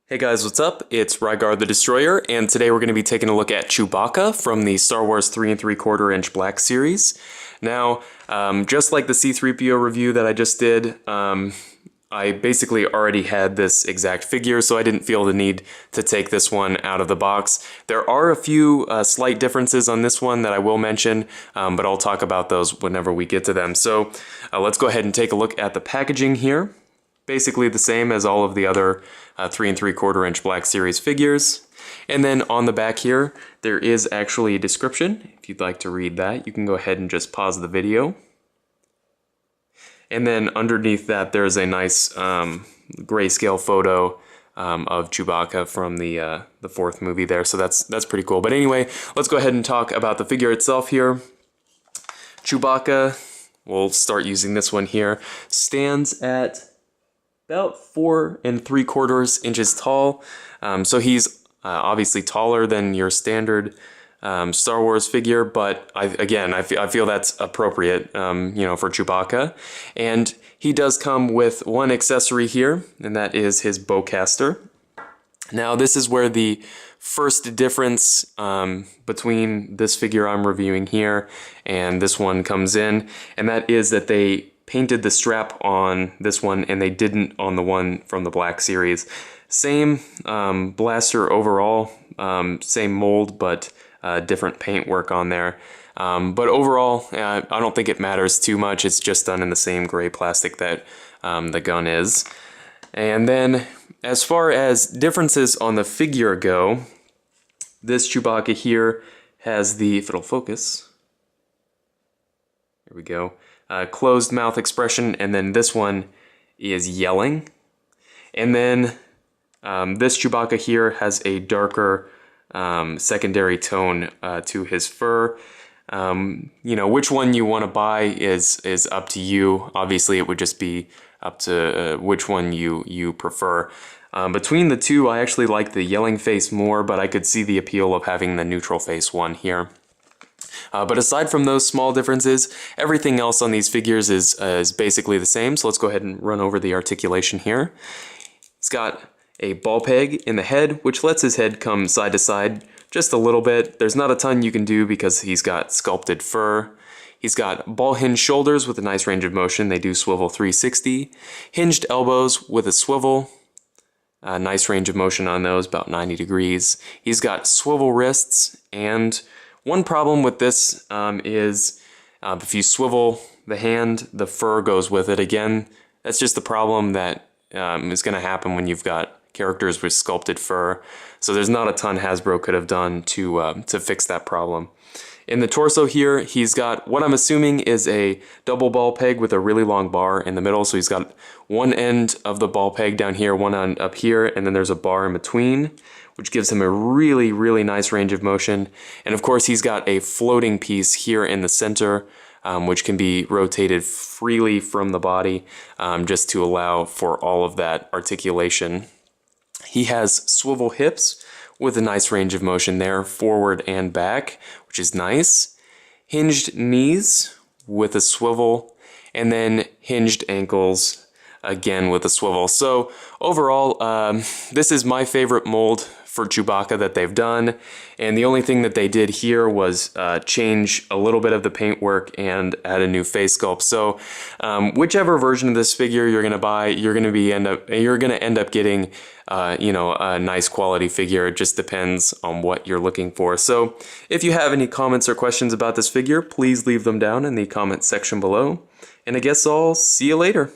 Hey guys, what's up? It's Rygar the Destroyer, and today we're going to be taking a look at Chewbacca from the Star Wars 3 3/4 inch Black Series. Now, just like the C-3PO review that I just did, I basically already had this exact figure, so I didn't feel the need to take this one out of the box. There are a few slight differences on this one that I will mention, but I'll talk about those whenever we get to them. So let's go ahead and take a look at the packaging here. Basically the same as all of the other 3 3/4 inch Black Series figures. And then on the back here, there is actually a description. If you'd like to read that, you can go ahead and just pause the video. And then underneath that, there's a nice grayscale photo of Chewbacca from the fourth movie there. So that's pretty cool. But anyway, let's go ahead and talk about the figure itself here. Chewbacca, we'll start using this one here, stands at about 4 3/4 inches tall. So he's obviously taller than your standard Star Wars figure, but I feel that's appropriate, for Chewbacca. And he does come with one accessory here, and that is his bowcaster. Now, this is where the first difference between this figure I'm reviewing here and this one comes in, and that is that they painted the strap on this one and they didn't on the one from the Black Series. Same blaster overall, same mold, but different paint work on there. But overall, I don't think it matters too much. It's just done in the same gray plastic that the gun is. And then as far as differences on the figure go, this Chewbacca here has the, if it'll focus, there we go, closed mouth expression, and then this one is yelling. And then this Chewbacca here has a darker secondary tone to his fur. Which one you want to buy is up to you. Obviously, it would just be up to which one you prefer. Between the two, I actually like the yelling face more, but I could see the appeal of having the neutral face one here. But aside from those small differences, everything else on these figures is basically the same. So let's go ahead and run over the articulation here. It's got a ball peg in the head, which lets his head come side to side just a little bit. There's not a ton you can do because he's got sculpted fur. He's got ball hinge shoulders with a nice range of motion. They do swivel 360. Hinged elbows with a swivel. Nice range of motion on those, about 90 degrees. He's got swivel wrists, and one problem with this is if you swivel the hand, the fur goes with it. Again, that's just the problem that is going to happen when you've got characters with sculpted fur. So there's not a ton Hasbro could have done to fix that problem. In the torso here, he's got what I'm assuming is a double ball peg with a really long bar in the middle. So he's got one end of the ball peg down here, one end up here, and then there's a bar in between, which gives him a really, really nice range of motion. And of course, he's got a floating piece here in the center, which can be rotated freely from the body, just to allow for all of that articulation. He has swivel hips with a nice range of motion there, forward and back, which is nice. Hinged knees with a swivel, and then hinged ankles again with a swivel. So overall, this is my favorite mold for Chewbacca that they've done, and the only thing that they did here was change a little bit of the paintwork and add a new face sculpt. So whichever version of this figure you're going to buy, you're going to end up getting a nice quality figure. It just depends on what you're looking for. So if you have any comments or questions about this figure, please leave them down in the comment section below, and I guess I'll see you later.